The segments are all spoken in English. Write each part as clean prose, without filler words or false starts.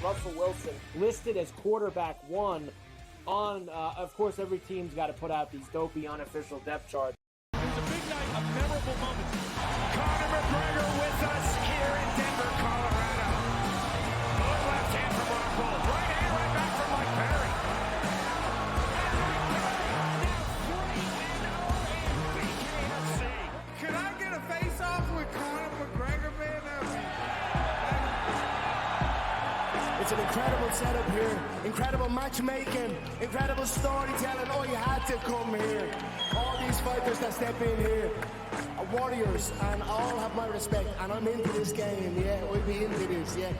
Russell Wilson listed as quarterback 1 on, of course, every team's got to put out these dopey unofficial depth charts. It's a big night of memorable moments. Conor McGregor with us here in Denver, Colorado. Good left hand from Rockhold. Right hand right back from Mike Perry. Could I get a face-off with Conor McGregor, man? It's an incredible setup here, incredible matchmaking, incredible storytelling. Oh, you had to come here. All these fighters that step in here are warriors, and all have my respect. And I'm into this game, yeah. We'll be into this, yeah.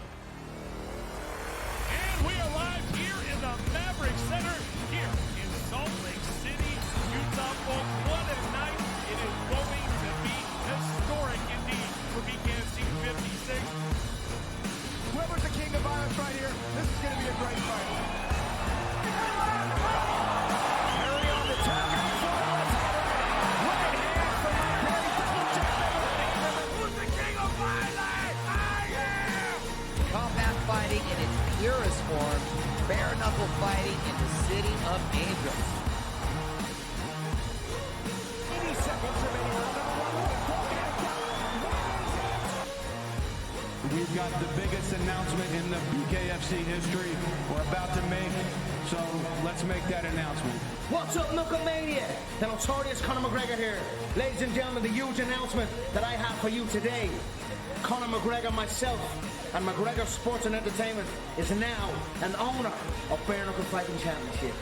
And we are live here in the Maverick Center here in Salt Lake City, Utah. Folks, what a night. It is going to be historic indeed for BKFC 56. Whoever's the king of violence right here, this is going to be a great fight. Perry on the top. Right hand from Brady. Double jab. Who's the king of violence? I am! Combat fighting in its purest form, bare knuckle fighting in the city of angels. 80 seconds remaining. We've got the biggest announcement in the BKFC history we're about to make, so let's make that announcement. What's up, Knucklemania? The notorious Conor McGregor here. Ladies and gentlemen, the huge announcement that I have for you today. Conor McGregor, myself, and McGregor Sports and Entertainment is now an owner of Bare Knuckle Fighting Championship.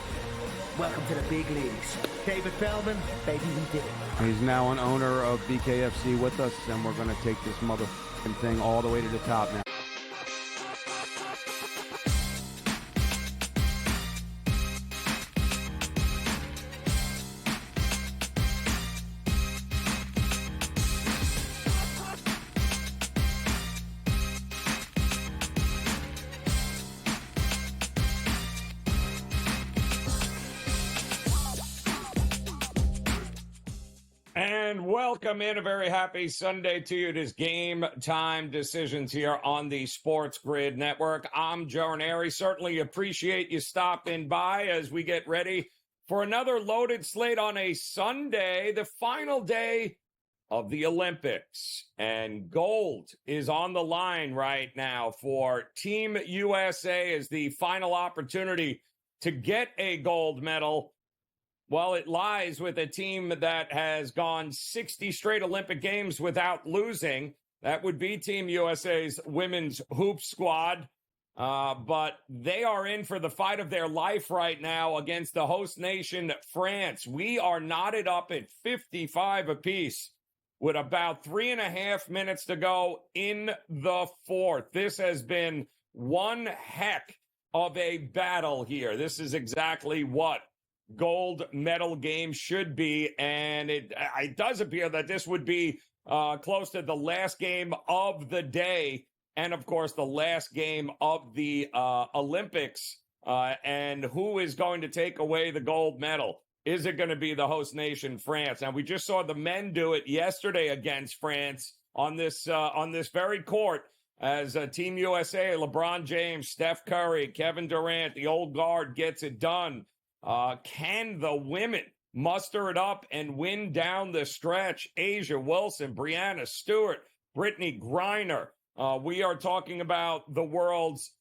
Welcome to the big leagues. David Feldman, baby, we did it. He's now an owner of BKFC with us, and we're going to take this motherfucking thing all the way to the top now. And welcome in. A very happy Sunday to you. It is Game Time Decisions here on the SportsGrid Network. I'm Joe Ranieri. Certainly appreciate you stopping by as we get ready for another loaded slate on a Sunday, the final day of the Olympics. And gold is on the line right now for Team USA as the final opportunity to get a gold medal. Well, it lies with a team that has gone 60 straight Olympic Games without losing. That would be Team USA's women's hoop squad. But they are in for the fight of their life right now against the host nation, France. We are knotted up at 55 apiece with about 3.5 minutes to go in the fourth. This has been one heck of a battle here. This is exactly what gold medal game should be, and it does appear that this would be close to the last game of the day, and of course the last game of the Olympics. And who is going to take away the gold medal? Is it going to be the host nation, France? Now, we just saw the men do it yesterday against France on this very court as Team USA, LeBron James, Steph Curry, Kevin Durant, the old guard gets it done. Can the women muster it up and win down the stretch? Asia Wilson, Brianna Stewart, Brittany Griner. We are talking about the world's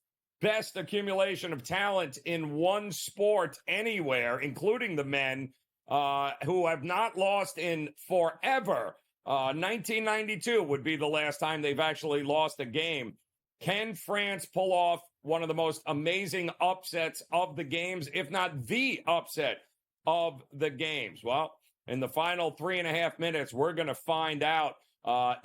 best accumulation of talent in one sport anywhere, including the men who have not lost in forever. 1992 would be the last time they've actually lost a game. Can France pull off one of the most amazing upsets of the games, if not the upset of the games? Well, in the final 3.5 minutes, we're going to find out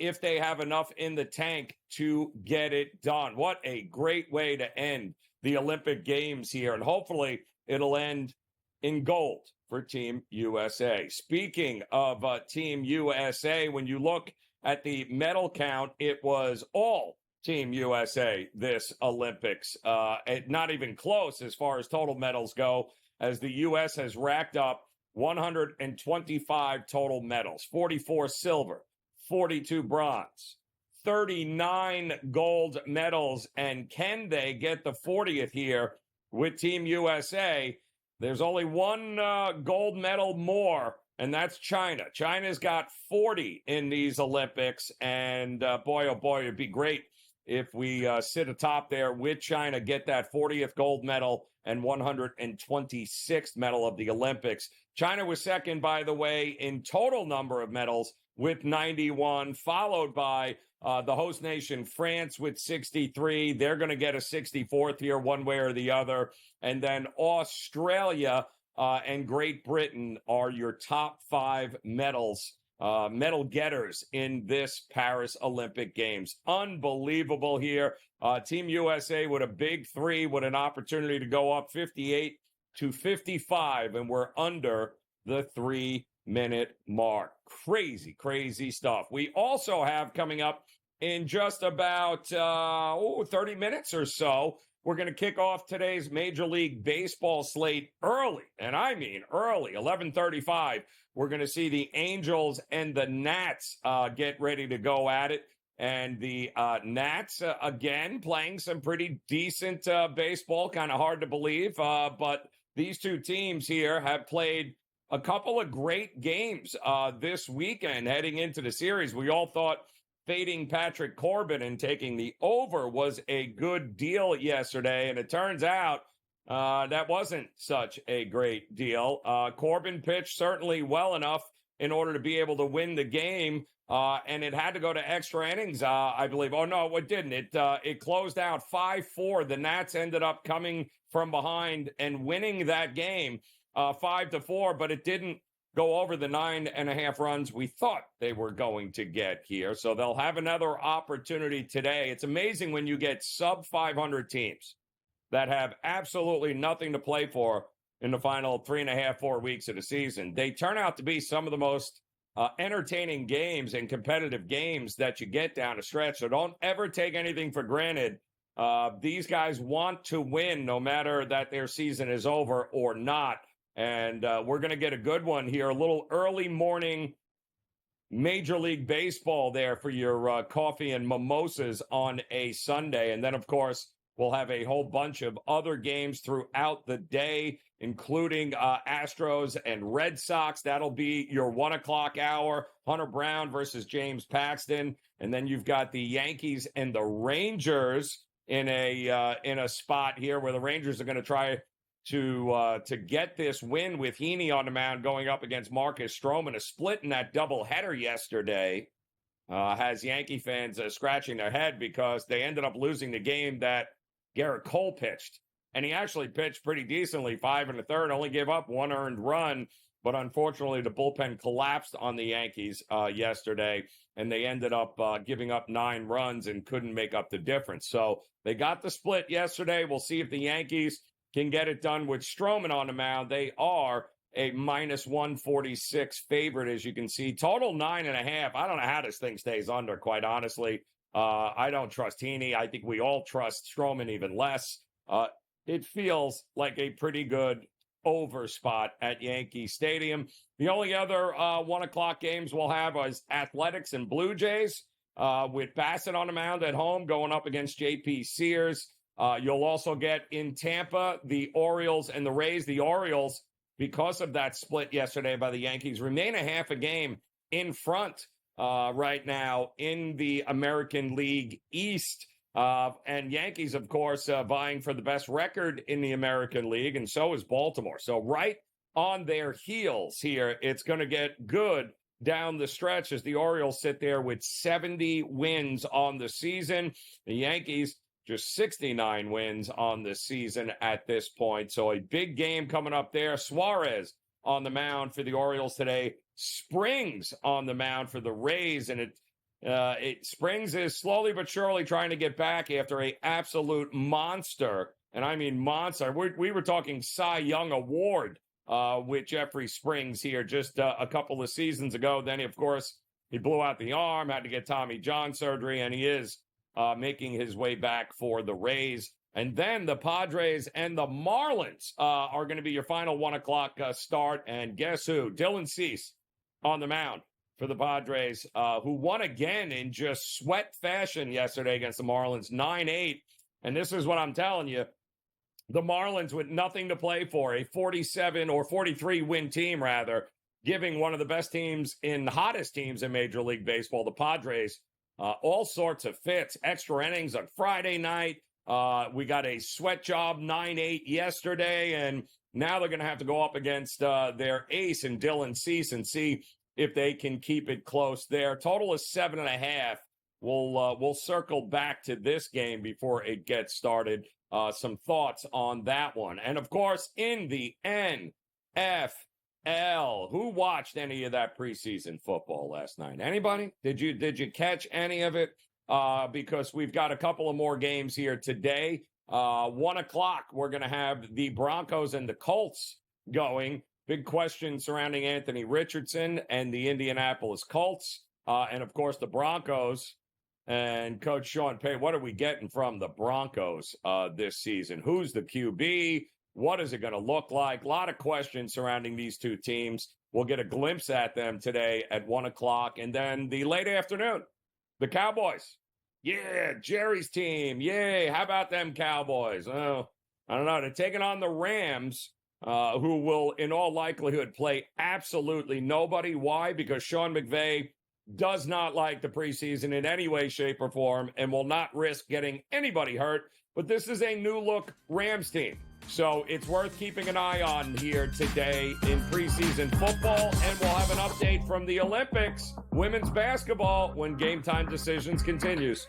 if they have enough in the tank to get it done. What a great way to end the Olympic Games here. And hopefully it'll end in gold for Team USA. Speaking of Team USA, when you look at the medal count, it was all Team USA this Olympics. Not even close as far as total medals go, as the U.S. has racked up 125 total medals, 44 silver, 42 bronze, 39 gold medals. And can they get the 40th here with Team USA? There's only one gold medal more, and that's China. China's got 40 in these Olympics, and boy, oh boy, it'd be great if we sit atop there with China, get that 40th gold medal and 126th medal of the Olympics. China was second, by the way, in total number of medals with 91, followed by the host nation, France, with 63. They're going to get a 64th here, one way or the other. And then Australia and Great Britain are your top 5 medal getters in this Paris Olympic Games. Unbelievable here. Team USA with a big 3 with an opportunity to go up 58 to 55, and we're under the 3-minute mark. Crazy, crazy stuff. We also have coming up in just about 30 minutes or so, we're going to kick off today's Major League Baseball slate early, and I mean early, 11:35. We're going to see the Angels and the Nats get ready to go at it. And the Nats, again, playing some pretty decent baseball, kind of hard to believe. But these two teams here have played a couple of great games this weekend heading into the series. We all thought fading Patrick Corbin and taking the over was a good deal yesterday, and it turns out that wasn't such a great deal. Corbin pitched certainly well enough in order to be able to win the game, and it had to go to extra innings, I believe. Oh, no, it didn't. It closed out 5-4. The Nats ended up coming from behind and winning that game 5-4, but it didn't go over the 9.5 runs we thought they were going to get here. So they'll have another opportunity today. It's amazing when you get sub-500 teams that have absolutely nothing to play for in the final 3.5, 4 weeks of the season. They turn out to be some of the most entertaining games and competitive games that you get down the stretch. So don't ever take anything for granted. These guys want to win no matter that their season is over or not. And we're going to get a good one here, a little early morning Major League Baseball there for your coffee and mimosas on a Sunday. And then, of course, we'll have a whole bunch of other games throughout the day, including Astros and Red Sox. That'll be your 1 o'clock hour. Hunter Brown versus James Paxton. And then you've got the Yankees and the Rangers in a spot here where the Rangers are going to try to get this win with Heaney on the mound going up against Marcus Stroman. A split in that doubleheader yesterday has Yankee fans scratching their head because they ended up losing the game that Garrett Cole pitched. And he actually pitched pretty decently, 5 1/3, only gave up 1 earned run. But unfortunately, the bullpen collapsed on the Yankees yesterday, and they ended up giving up 9 runs and couldn't make up the difference. So they got the split yesterday. We'll see if the Yankees can get it done with Stroman on the mound. They are a -146 favorite, as you can see. Total 9.5. I don't know how this thing stays under, quite honestly. I don't trust Heaney. I think we all trust Stroman even less. It feels like a pretty good over spot at Yankee Stadium. The only other 1 o'clock games we'll have is Athletics and Blue Jays with Bassett on the mound at home going up against J.P. Sears. You'll also get in Tampa the Orioles and the Rays. The Orioles, because of that split yesterday by the Yankees, remain a half a game in front right now in the American League East. And Yankees, of course, vying for the best record in the American League, and so is Baltimore. So right on their heels here, it's going to get good down the stretch as the Orioles sit there with 70 wins on the season. The Yankees just 69 wins on the season at this point. So a big game coming up there. Suarez on the mound for the Orioles today. Springs on the mound for the Rays, and Springs is slowly but surely trying to get back after a absolute monster, and I mean monster. We were talking Cy Young Award with Jeffrey Springs here just a couple of seasons ago. Then, of course, he blew out the arm, had to get Tommy John surgery, and he is making his way back for the Rays. And then the Padres and the Marlins are going to be your final 1 o'clock start. And guess who? Dylan Cease on the mound for the Padres, who won again in just sweat fashion yesterday against the Marlins, 9-8. And this is what I'm telling you. The Marlins with nothing to play for, a 47 or 43 win team, rather, giving one of the best teams the hottest teams in Major League Baseball, the Padres, all sorts of fits, extra innings on Friday night. We got a sweat job 9-8 yesterday, and now they're going to have to go up against their ace and Dylan Cease and see if they can keep it close there. Total is 7.5. We'll circle back to this game before it gets started. Some thoughts on that one. And, of course, in the NFL, who watched any of that preseason football last night? Anybody? Did you catch any of it? Because we've got a couple of more games here today. 1 o'clock, we're going to have the Broncos and the Colts going. Big question surrounding Anthony Richardson and the Indianapolis Colts. And, of course, the Broncos and Coach Sean Payton. What are we getting from the Broncos this season? Who's the QB? What is it going to look like? A lot of questions surrounding these two teams. We'll get a glimpse at them today at 1 o'clock. And then the late afternoon, the Cowboys. Yeah, Jerry's team. Yay. How about them Cowboys? Oh, I don't know. They're taking on the Rams, who will, in all likelihood, play absolutely nobody. Why? Because Sean McVay does not like the preseason in any way, shape, or form and will not risk getting anybody hurt. But this is a new-look Rams team. So it's worth keeping an eye on here today in preseason football. And we'll have an update from the Olympics, women's basketball, when Game Time Decisions continues.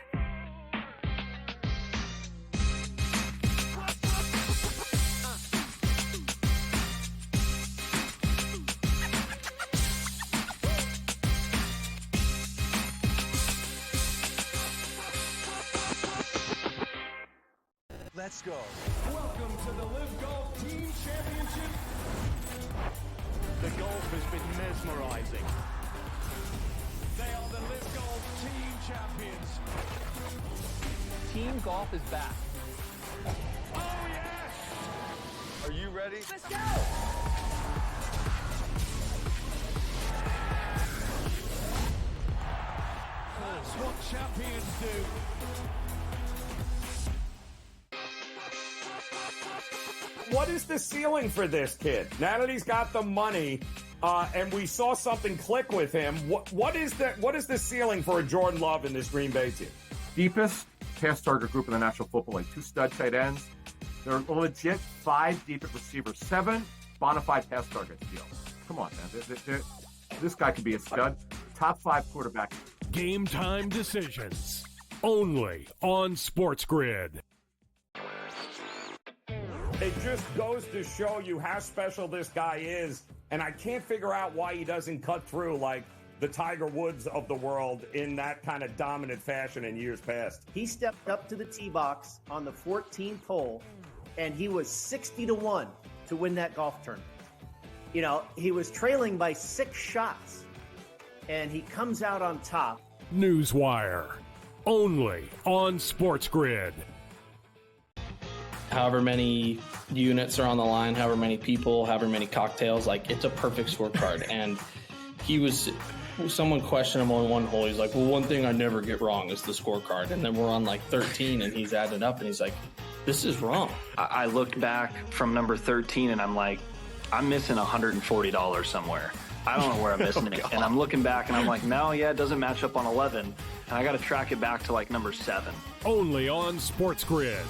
Let's go. Welcome to the Live Golf Team Championship. The golf has been mesmerizing. They are the Live Golf Team Champions. Team golf is back. Oh, yes! Are you ready? Let's go! That's what champions do. What is the ceiling for this kid? Now that he's got the money, and we saw something click with him, what is the ceiling for a Jordan Love in this Green Bay team? Deepest pass target group in the National Football League. 2 stud tight ends. They're legit 5 deep at receiver, 7 bona fide pass targets. Come on, man. This guy could be a stud. Top 5 quarterback. Game Time Decisions. Only on SportsGrid. It just goes to show you how special this guy is, and I can't figure out why he doesn't cut through like the Tiger Woods of the world in that kind of dominant fashion in years past. He stepped up to the tee box on the 14th hole, and he was 60-1 to win that golf tournament. You know, he was trailing by 6 shots, and he comes out on top. Newswire. Only on SportsGrid. However many units are on the line, however many people, however many cocktails, like it's a perfect scorecard. And someone questioned him on one hole. He's like, well, one thing I never get wrong is the scorecard. And then we're on like 13 and he's added up and he's like, this is wrong. I looked back from number 13 and I'm like, I'm missing $140 somewhere. I don't know where I'm missing it. And I'm looking back and I'm like, no, yeah, it doesn't match up on 11. And I got to track it back to like number 7. Only on SportsGrid.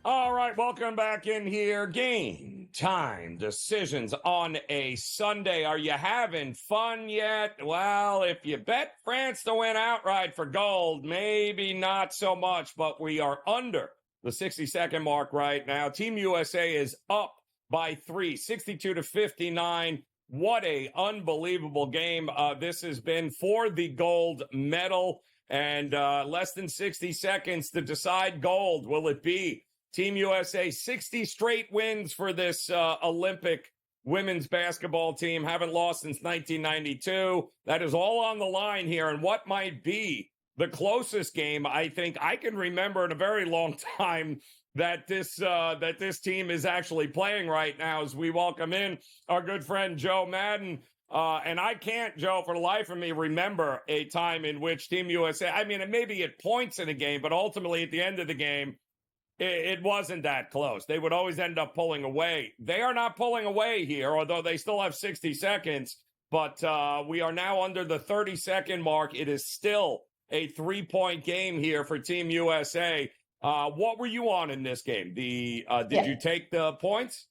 All right, welcome back in here. Game Time Decisions on a Sunday. Are you having fun yet? Well, if you bet France to win outright for gold, maybe not so much, but we are under the 60-second mark right now. Team USA is up by 3, 62-59. What a unbelievable game this has been for the gold medal, and less than 60 seconds to decide gold. Will it be Team USA 60 straight wins for this Olympic women's basketball team. Haven't lost since 1992. That is all on the line here. And what might be the closest game I think I can remember in a very long time that this team is actually playing right now, as we welcome in our good friend Joe Madden. And I can't, Joe, for the life of me, remember a time in which Team USA, I mean, maybe at points in a game, but ultimately at the end of the game, it wasn't that close. They would always end up pulling away. They are not pulling away here, although they still have 60 seconds. But we are now under the 30-second mark. It is still a 3-point game here for Team USA. What were you on in this game? Did you take the points?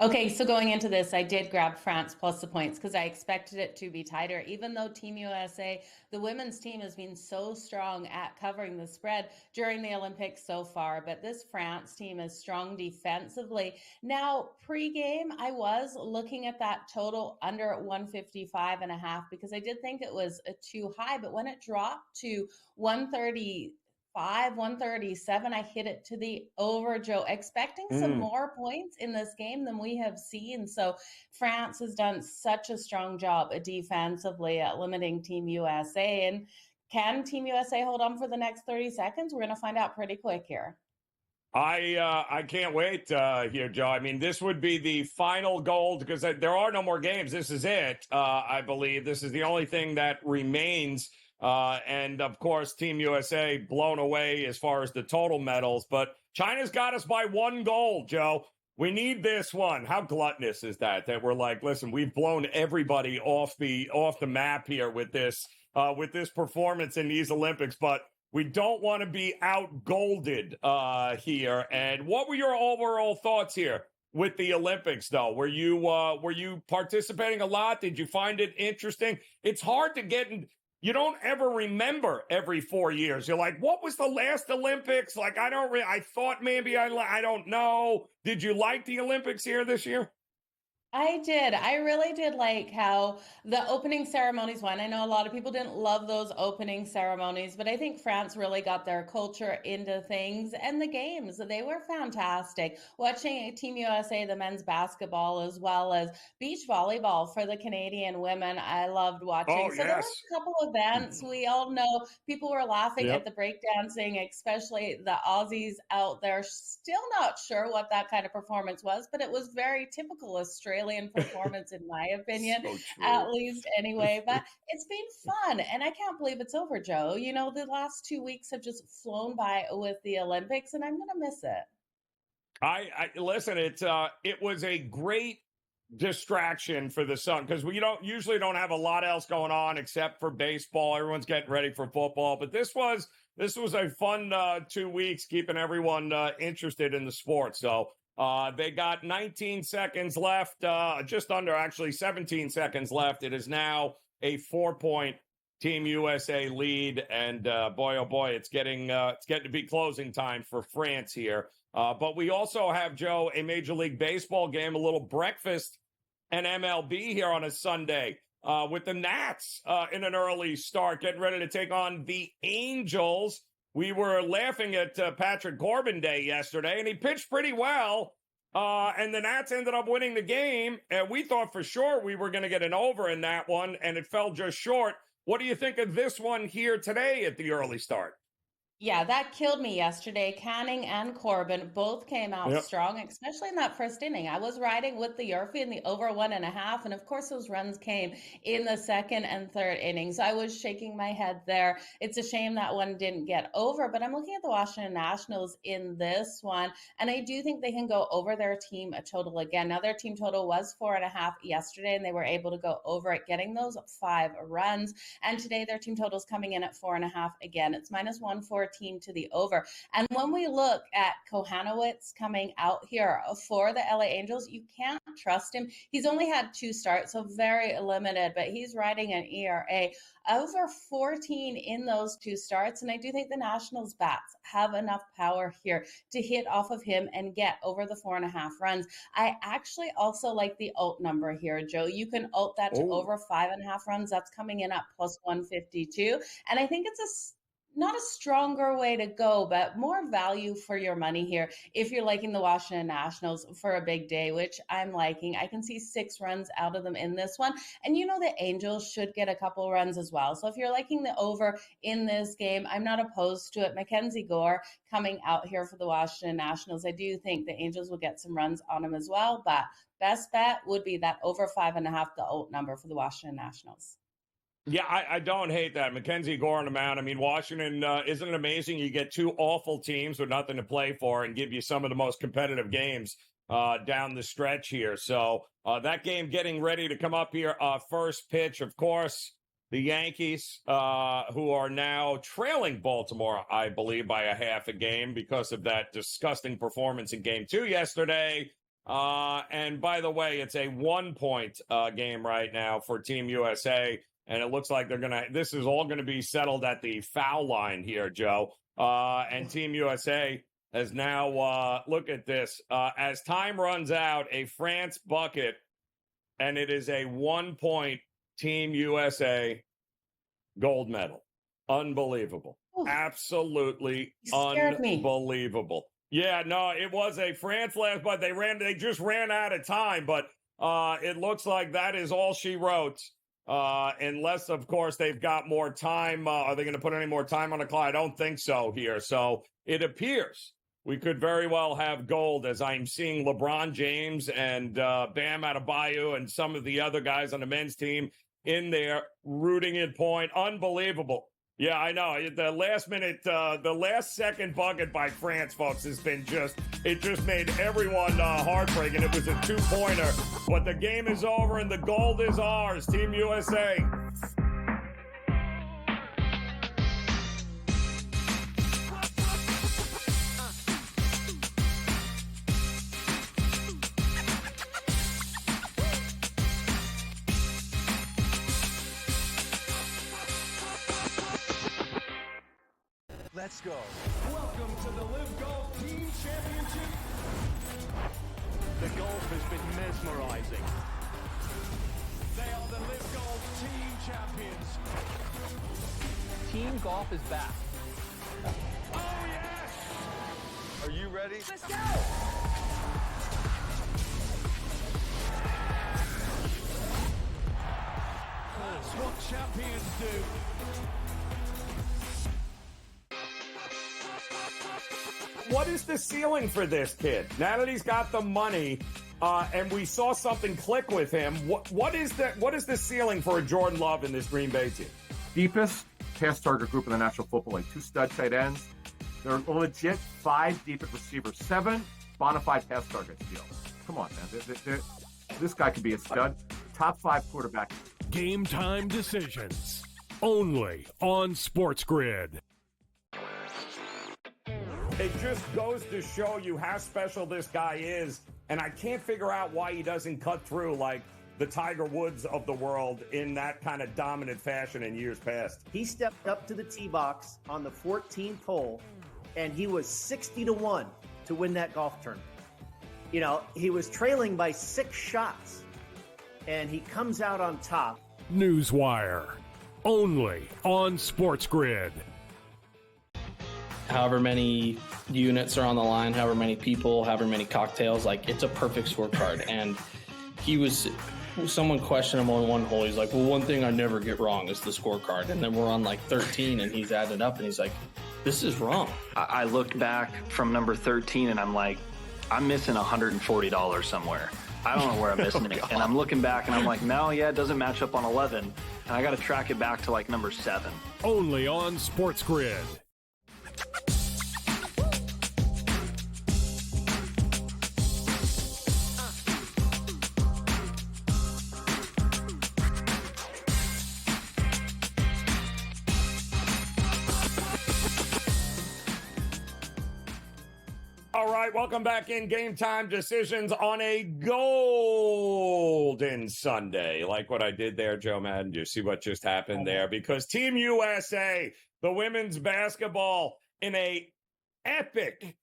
Okay, so going into this, I did grab France plus the points because I expected it to be tighter, even though Team USA, the women's team, has been so strong at covering the spread during the Olympics so far. But this France team is strong defensively. Now, pre-game, I was looking at that total under 155.5 because I did think it was too high. But when it dropped to 137, I hit it to the over, Joe, expecting some more points in this game than we have seen. So France has done such a strong job defensively at limiting Team USA. And can Team USA hold on for the next 30 seconds? We're going to find out pretty quick here. I can't wait here, Joe. I mean, this would be the final goal because there are no more games. This is it, I believe. This is the only thing that remains. And, of course, Team USA blown away as far as the total medals. But China's got us by 1 goal, Joe. We need this one. How gluttonous is that we're like, listen, we've blown everybody off the map here with this performance in these Olympics. But we don't want to be out-golded here. And what were your overall thoughts here with the Olympics, though? Were you participating a lot? Did you find it interesting? It's hard to get in. You don't ever remember every 4 years. You're like, what was the last Olympics? Like, I thought maybe I don't know. Did you like the Olympics here this year? I did. I really did like how the opening ceremonies went. I know a lot of people didn't love those opening ceremonies, but I think France really got their culture into things, and the games, they were fantastic. Watching Team USA, the men's basketball, as well as beach volleyball for the Canadian women, I loved watching. So there was a couple events. We all know people were laughing at the breakdancing, especially the Aussies out there. Still not sure what that kind of performance was, but it was very typical Australian performance, in my opinion, at least anyway. But it's been fun, and I can't believe it's over, Joe. You know, the last 2 weeks have just flown by with the Olympics, and I'm gonna miss it. I listen. It was a great distraction for the sun because we usually don't have a lot else going on except for baseball. Everyone's getting ready for football, but this was a fun 2 weeks, keeping everyone interested in the sport. So. They got 19 seconds left, just under, actually 17 seconds left. It is now a 4-point Team USA lead, and boy, oh boy, it's getting to be closing time for France here. But we also have, Joe, a Major League Baseball game, a little breakfast and MLB here on a Sunday with the Nats in an early start, getting ready to take on the Angels. We were laughing at Patrick Corbin Day yesterday, and he pitched pretty well. And the Nats ended up winning the game. And we thought for sure we were going to get an over in that one, and it fell just short. What do you think of this one here today at the early start? Yeah, that killed me yesterday. Cannon and Corbin both came out strong, especially in that first inning. I was riding with the Yorfie in the over 1.5, and of course those runs came in the second and third innings. I was shaking my head there. It's a shame that one didn't get over, but I'm looking at the Washington Nationals in this one, and I do think they can go over their team total again. Now, their team total was 4.5 yesterday, and they were able to go over it, getting those 5 runs. And today their team total is coming in at 4.5 again. It's minus 114 to the over. And when we look at Kohanowitz coming out here for the LA Angels, you can't trust him. He's only had 2 starts, so very limited, but he's riding an ERA over 14 in those 2 starts. And I do think the Nationals bats have enough power here to hit off of him and get over the 4.5 runs. I actually also like the alt number here, Joe. You can alt that to over 5.5 runs. That's coming in at plus 152. And I think it's not a stronger way to go, but more value for your money here. If you're liking the Washington Nationals for a big day, which I'm liking, I can see 6 runs out of them in this one. And the Angels should get a couple runs as well. So if you're liking the over in this game, I'm not opposed to it. Mackenzie Gore coming out here for the Washington Nationals. I do think the Angels will get some runs on him as well, but best bet would be that over 5.5, the alt number for the Washington Nationals. Yeah, I don't hate that. Mackenzie Gore on the mound. I mean, Washington, isn't it amazing? You get 2 awful teams with nothing to play for and give you some of the most competitive games down the stretch here. So that game getting ready to come up here. First pitch, of course, the Yankees, who are now trailing Baltimore, I believe, by a half a game because of that disgusting performance in Game 2 yesterday. And by the way, it's a 1-point game right now for Team USA. And it looks like this is all going to be settled at the foul line here, Joe. And Team USA has now, look at this, as time runs out, a France bucket, and it is a 1-point Team USA gold medal. Unbelievable. Ooh. Absolutely unbelievable. Yeah, no, it was a France last, but they just ran out of time, but it looks like that is all she wrote. Unless, of course, they've got more time. Are they going to put any more time on the clock? I don't think so here. So it appears we could very well have gold, as I'm seeing LeBron James and Bam Adebayo and some of the other guys on the men's team in there rooting at point. Unbelievable. Yeah, I know. The last second bucket by France, folks, has been it just made everyone heartbreaking. It was a 2-pointer, but the game is over and the gold is ours, Team USA. Let's go. Welcome to the Live Golf Team Championship. The golf has been mesmerizing. They are the Live Golf Team Champions. Team golf is back. Oh, yes! Are you ready? Let's go! That's what champions do. What is the ceiling for this kid? Now that he's got the money, and we saw something click with him, what is the ceiling for a Jordan Love in this Green Bay team? Deepest pass target group in the National Football League. 2 stud tight ends. They're legit 5 deep at receivers. 7 bona fide pass targets deal. Come on, man. This guy could be a stud. Top 5 quarterback. Game time decisions. Only on SportsGrid. It just goes to show you how special this guy is, and I can't figure out why he doesn't cut through like the Tiger Woods of the world in that kind of dominant fashion in years past. He stepped up to the tee box on the 14th hole, and he was 60-1 to win that golf tournament. He was trailing by 6 shots, and he comes out on top. Newswire. Only on SportsGrid. However many units are on the line, however many people, however many cocktails, like it's a perfect scorecard. And someone questioned him on one hole. He's like, well, one thing I never get wrong is the scorecard. And then we're on like 13 and he's added up and he's like, this is wrong. I looked back from number 13 and I'm like, I'm missing $140 somewhere. I don't know where I'm missing it. And I'm looking back and I'm like, no, yeah, it doesn't match up on 11. And I got to track it back to like number 7. Only on SportsGrid. All right, welcome back in Game Time Decisions on a golden Sunday. Like what I did there, Joe Madden. Do you see what just happened there? Because Team USA, the women's basketball, in a epic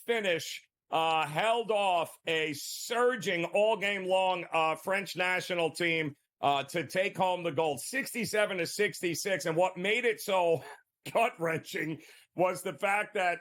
finish, held off a surging all game long French national team to take home the gold, 67-66. And what made it so gut-wrenching was the fact that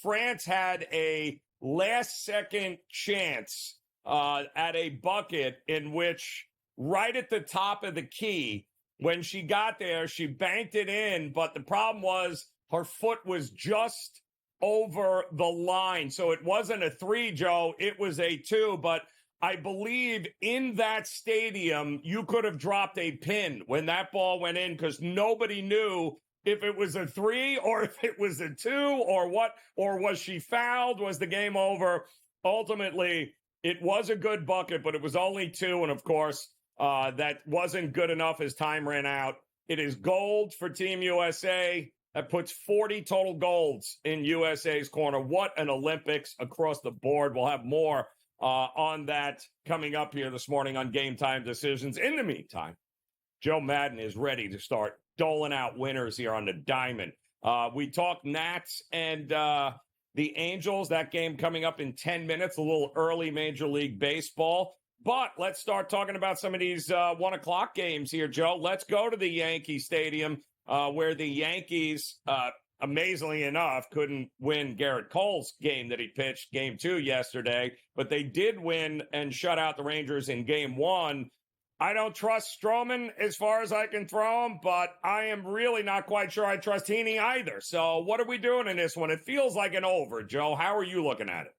France had a last-second chance at a bucket in which right at the top of the key, when she got there, she banked it in, but the problem was her foot was just over the line. So it wasn't a 3, Joe, it was a 2, but I believe in that stadium, you could have dropped a pin when that ball went in because nobody knew if it was a 3 or if it was a 2 or what, or was she fouled? Was the game over? Ultimately, it was a good bucket, but it was only 2. And of course, that wasn't good enough as time ran out. It is gold for Team USA. That puts 40 total golds in USA's corner. What an Olympics across the board. We'll have more on that coming up here this morning on Game Time Decisions. In the meantime, Joe Madden is ready to start doling out winners here on the diamond. We talk Nats and the Angels. That game coming up in 10 minutes, a little early Major League Baseball. But let's start talking about some of these 1 o'clock games here, Joe. Let's go to the Yankee Stadium where the Yankees, amazingly enough, couldn't win Garrett Cole's game that he pitched, Game 2 yesterday. But they did win and shut out the Rangers in Game 1. I don't trust Stroman as far as I can throw him, but I am really not quite sure I trust Heaney either. So what are we doing in this one? It feels like an over, Joe. How are you looking at it?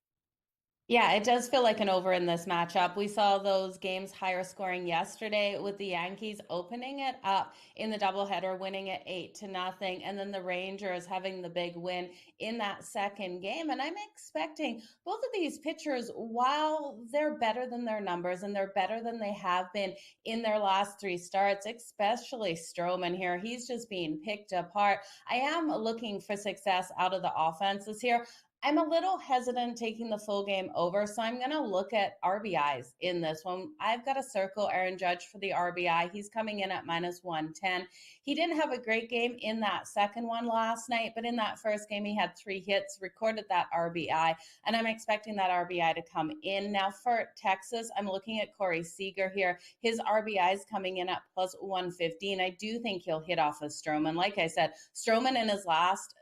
Yeah, it does feel like an over in this matchup. We saw those games higher scoring yesterday with the Yankees opening it up in the doubleheader, winning it 8-0, and then the Rangers having the big win in that second game. And I'm expecting both of these pitchers, while they're better than their numbers and they're better than they have been in their last 3 starts, especially Stroman here, he's just being picked apart. I am looking for success out of the offenses here. I'm a little hesitant taking the full game over, so I'm going to look at RBIs in this one. I've got to circle Aaron Judge for the RBI. He's coming in at -110. He didn't have a great game in that second one last night, but in that first game, he had 3 hits, recorded that RBI, and I'm expecting that RBI to come in. Now for Texas, I'm looking at Corey Seager here. His RBI is coming in at +115. I do think he'll hit off of Stroman. Like I said, Stroman in his last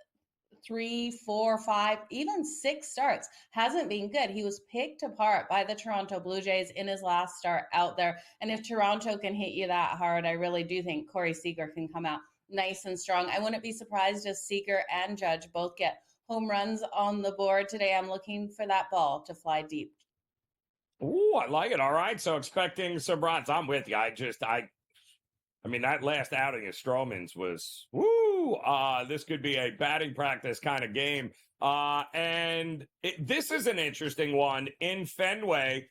3, 4, 5, even 6 starts hasn't been good. He was picked apart by the Toronto Blue Jays in his last start out there. And if Toronto can hit you that hard, I really do think Corey Seager can come out nice and strong. I wouldn't be surprised if Seager and Judge both get home runs on the board today. I'm looking for that ball to fly deep. Ooh, I like it. All right. So expecting some runs. I'm with you. I mean, that last outing of Stroman's was, this could be a batting practice kind of game. This is an interesting one in Fenway.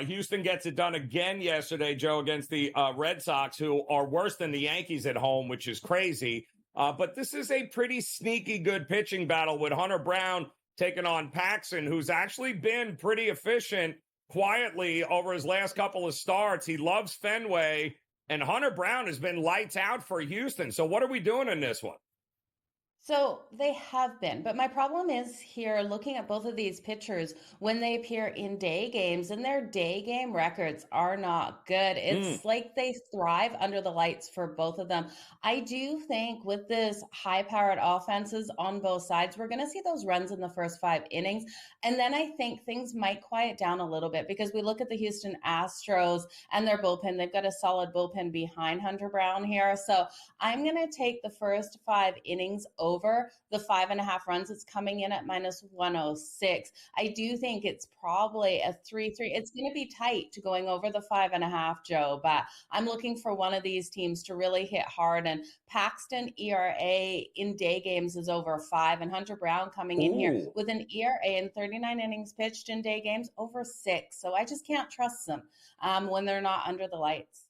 Houston gets it done again yesterday, Joe, against the Red Sox, who are worse than the Yankees at home, which is crazy. But this is a pretty sneaky good pitching battle with Hunter Brown taking on Paxton, who's actually been pretty efficient quietly over his last couple of starts. He loves Fenway. And Hunter Brown has been lights out for Houston. So what are we doing in this one? So they have been, but my problem is here looking at both of these pitchers when they appear in day games, and their day game records are not good. It's like they thrive under the lights for both of them. I do think with this high-powered offenses on both sides, we're going to see those runs in the first 5 innings. And then I think things might quiet down a little bit because we look at the Houston Astros and their bullpen. They've got a solid bullpen behind Hunter Brown here. So I'm going to take the first 5 innings over the 5.5 runs. It's coming in at -106. I do think it's probably a 3-3. It's going to be tight to going over the 5.5, Joe, but I'm looking for one of these teams to really hit hard. And Paxton ERA in day games is over 5, and Hunter Brown coming in here with an ERA in 39 innings pitched in day games over 6. So I just can't trust them when they're not under the lights.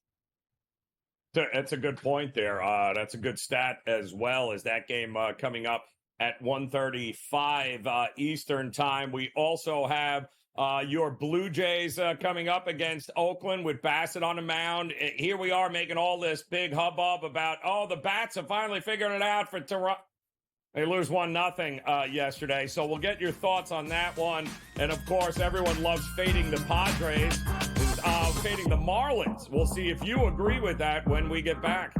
That's a good point there. That's a good stat as well as that game coming up at 1:35 Eastern time. We also have your Blue Jays coming up against Oakland with Bassett on the mound. Here we are making all this big hubbub about, the bats have finally figured it out for Toronto. They lose 1-0 yesterday. So we'll get your thoughts on that one. And, of course, everyone loves fading the Padres, fading the Marlins. We'll see if you agree with that when we get back.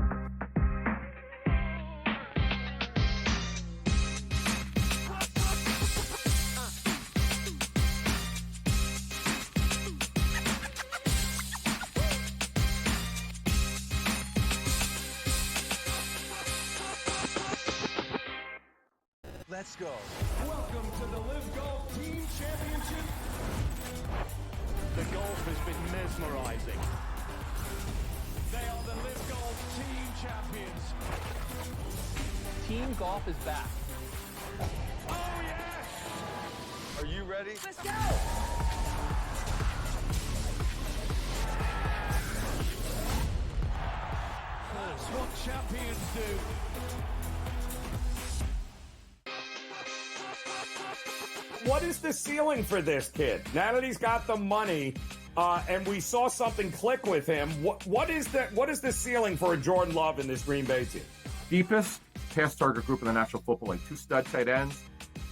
Let's go. Welcome to the Live Golf Team Championship. The golf has been mesmerizing. They are the Live Golf Team Champions. Team golf is back. Oh, yes! Are you ready? Let's go! That's what champions do. What is the ceiling for this kid? Now that he's got the money, and we saw something click with him, what is the ceiling for a Jordan Love in this Green Bay team? Deepest pass target group in the National Football League, 2 stud tight ends.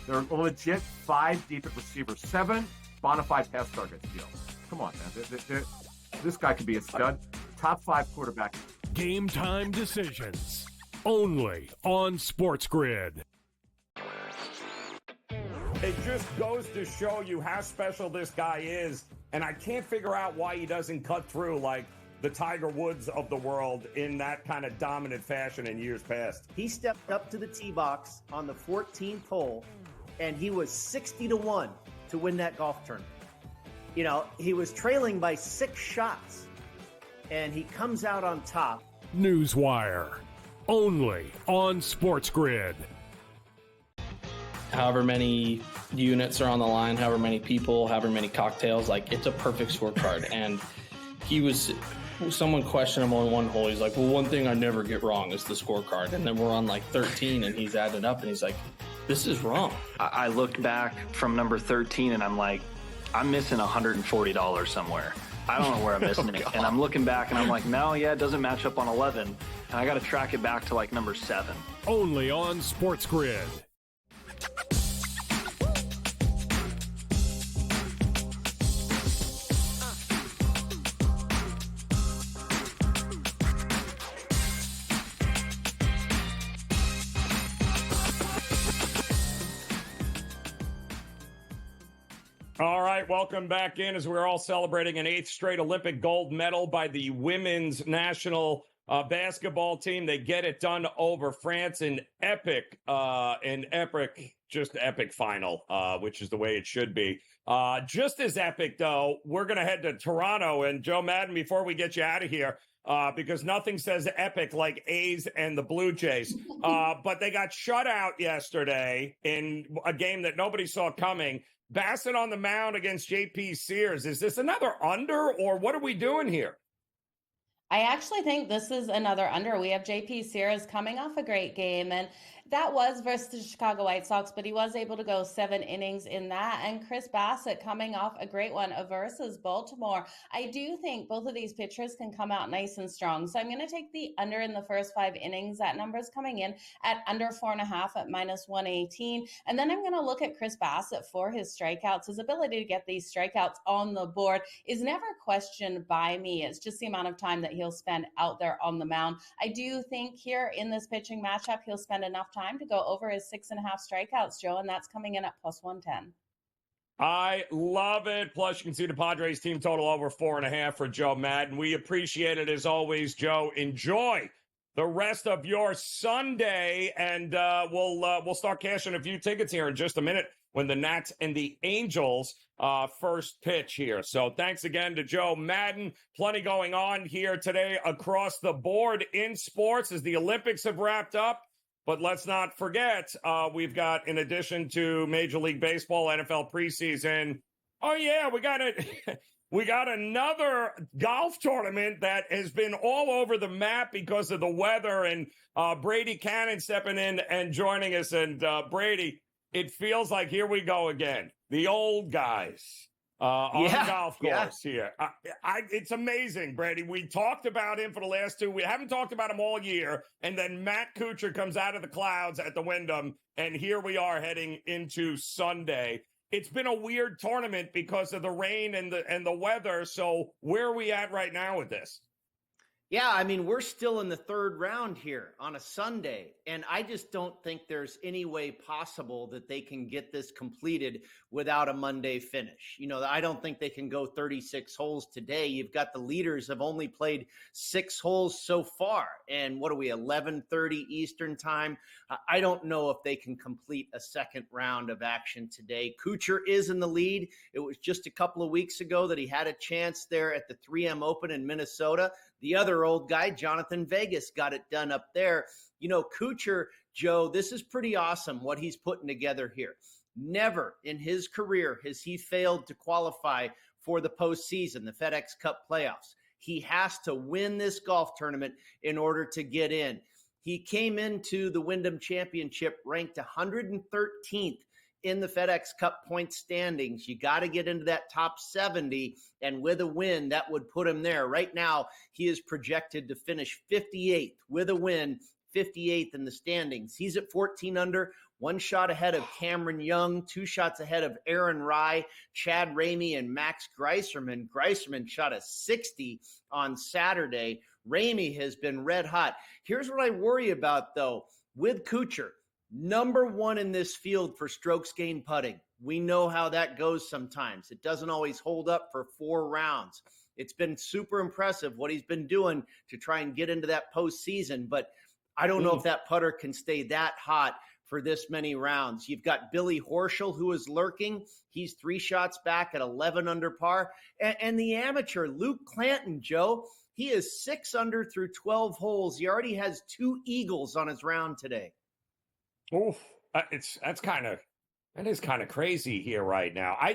They're a legit 5 deep at receiver, 7 bona fide pass targets deal. Come on, man. This guy could be a stud. Top 5 quarterback. Game time decisions. Only on SportsGrid. It just goes to show you how special this guy is, and I can't figure out why he doesn't cut through like the Tiger Woods of the world in that kind of dominant fashion in years past. He stepped up to the tee box on the 14th hole, and he was 60-1 to win that golf tournament. You know, he was trailing by 6 shots, and he comes out on top. Newswire. Only on SportsGrid. However many units are on the line, however many people, however many cocktails, like it's a perfect scorecard. And someone questioned him on one hole. He's like, well, one thing I never get wrong is the scorecard. And then we're on like 13 and he's added up and he's like, this is wrong. I looked back from number 13 and I'm like, I'm missing $140 somewhere. I don't know where I'm missing it. And I'm looking back and I'm like, no, yeah, it doesn't match up on 11. And I got to track it back to like number 7. Only on SportsGrid. All right, welcome back in as we're all celebrating an 8th straight Olympic gold medal by the women's national basketball team. They get it done over France in epic final, which is the way it should be. Just as epic, though, we're going to head to Toronto. And Joe Madden, before we get you out of here, because nothing says epic like A's and the Blue Jays. But they got shut out yesterday in a game that nobody saw coming. Bassett on the mound against JP Sears. Is this another under, or what are we doing here? I actually think this is another under. We have JP Sears coming off a great game, and that was versus the Chicago White Sox, but he was able to go 7 innings in that. And Chris Bassett coming off a great one versus Baltimore. I do think both of these pitchers can come out nice and strong. So I'm going to take the under in the first 5 innings. That number is coming in at under 4.5 at -118. And then I'm going to look at Chris Bassett for his strikeouts. His ability to get these strikeouts on the board is never questioned by me. It's just the amount of time that he'll spend out there on the mound. I do think here in this pitching matchup, he'll spend enough time to go over his 6.5 strikeouts, Joe, and that's coming in at +110. I love it. Plus, you can see the Padres team total over 4.5 for Joe Madden. We appreciate it as always, Joe. Enjoy the rest of your Sunday, and we'll start cashing a few tickets here in just a minute when the Nats and the Angels first pitch here. So thanks again to Joe Madden. Plenty going on here today across the board in sports as the Olympics have wrapped up. But let's not forget, we've got, in addition to Major League Baseball, NFL preseason, we got another golf tournament that has been all over the map because of the weather, and Brady Kannon stepping in and joining us. And Brady, it feels like here we go again. The old guys on the golf course here. It's amazing, Brady. We talked about him for the last 2. We haven't talked about him all year. And then Matt Kuchar comes out of the clouds at the Wyndham. And here we are heading into Sunday. It's been a weird tournament because of the rain and the weather. So where are we at right now with this? Yeah, I mean, we're still in the third round here on a Sunday, and I just don't think there's any way possible that they can get this completed without a Monday finish. I don't think they can go 36 holes today. You've got the leaders have only played 6 holes so far, and what are we, 11:30 Eastern time? I don't know if they can complete a second round of action today. Kuchar is in the lead. It was just a couple of weeks ago that he had a chance there at the 3M Open in Minnesota. The other old guy, Jonathan Vegas, got it done up there. Kuchar, Joe, this is pretty awesome what he's putting together here. Never in his career has he failed to qualify for the postseason, the FedEx Cup playoffs. He has to win this golf tournament in order to get in. He came into the Wyndham Championship ranked 113th in the FedEx Cup point standings. You got to get into that top 70, and with a win, that would put him there. Right now, he is projected to finish 58th with a win, 58th in the standings. He's at 14 under, 1 shot ahead of Cameron Young, 2 shots ahead of Aaron Rai, Chad Ramey, and Max Greiserman. Greiserman shot a 60 on Saturday. Ramey has been red hot. Here's what I worry about, though, with Kuchar. Number 1 in this field for strokes gained putting. We know how that goes sometimes. It doesn't always hold up for 4 rounds. It's been super impressive what he's been doing to try and get into that postseason, but I don't know if that putter can stay that hot for this many rounds. You've got Billy Horschel, who is lurking. He's 3 shots back at 11 under par. And the amateur, Luke Clanton, Joe, he is 6 under through 12 holes. He already has 2 eagles on his round today. Oof, that is kind of crazy here right now. I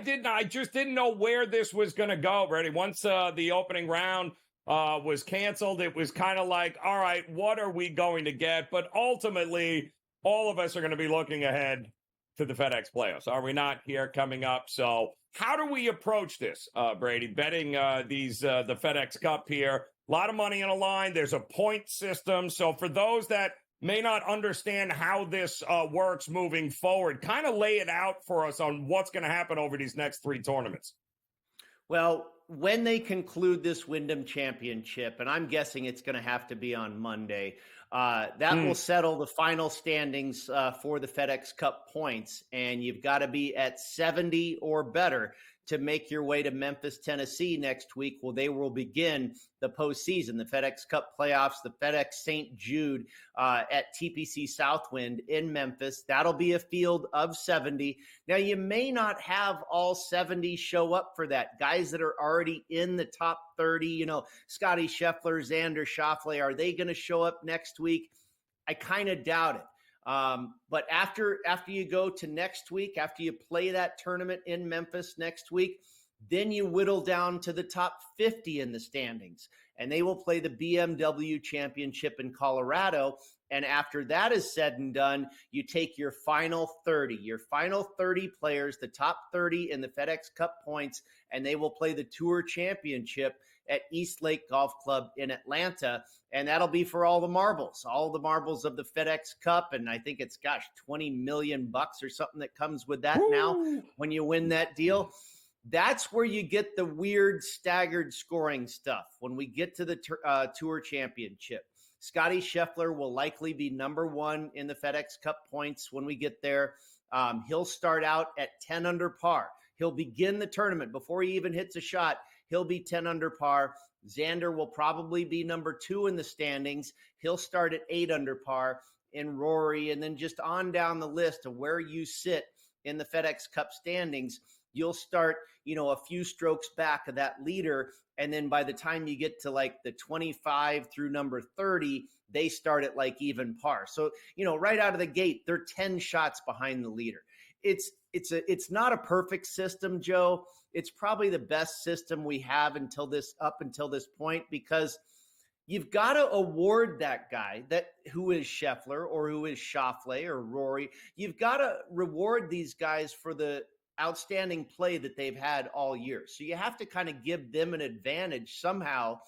just didn't know where this was going to go, Brady. Once the opening round was canceled, it was kind of like, all right, what are we going to get? But ultimately, all of us are going to be looking ahead to the FedEx playoffs, are we not, here coming up? So how do we approach this, Brady? Betting the FedEx Cup here, a lot of money on the line. There's a point system. So for those that may not understand how this works moving forward, kind of lay it out for us on what's going to happen over these next 3 tournaments. Well, when they conclude this Wyndham Championship, and I'm guessing it's going to have to be on Monday, that will settle the final standings for the FedEx Cup points, and you've got to be at 70 or better to make your way to Memphis, Tennessee next week. Well, they will begin the postseason, the FedEx Cup playoffs, the FedEx St. Jude at TPC Southwind in Memphis. That'll be a field of 70. Now, you may not have all 70 show up for that. Guys that are already in the top 30, Scotty Scheffler, Xander Schauffele, are they going to show up next week? I kind of doubt it. But after you go to next week, after you play that tournament in Memphis next week, then you whittle down to the top 50 in the standings, and they will play the BMW Championship in Colorado. And after that is said and done, you take your final 30 players, the top 30 in the FedEx Cup points, and they will play the Tour Championship at East Lake Golf Club in Atlanta. And that'll be for all the marbles of the FedEx Cup. And I think it's, $20 million or something that comes with that now when you win that deal. That's where you get the weird staggered scoring stuff. When we get to the Tour Championship, Scotty Scheffler will likely be number 1 in the FedEx Cup points when we get there. He'll start out at 10 under par. He'll begin the tournament before he even hits a shot. He'll be 10 under par. Xander will probably be number 2 in the standings. He'll start at 8 under par. And Rory, and then just on down the list of where you sit in the FedEx Cup standings, you'll start, a few strokes back of that leader. And then by the time you get to like the 25 through number 30, they start at like even par. So, right out of the gate, they're 10 shots behind the leader. It's not a perfect system, Joe. It's probably the best system we have up until this point, because you've got to award that guy who is Scheffler or who is Schauffele or Rory. You've got to reward these guys for the outstanding play that they've had all year. So you have to kind of give them an advantage somehow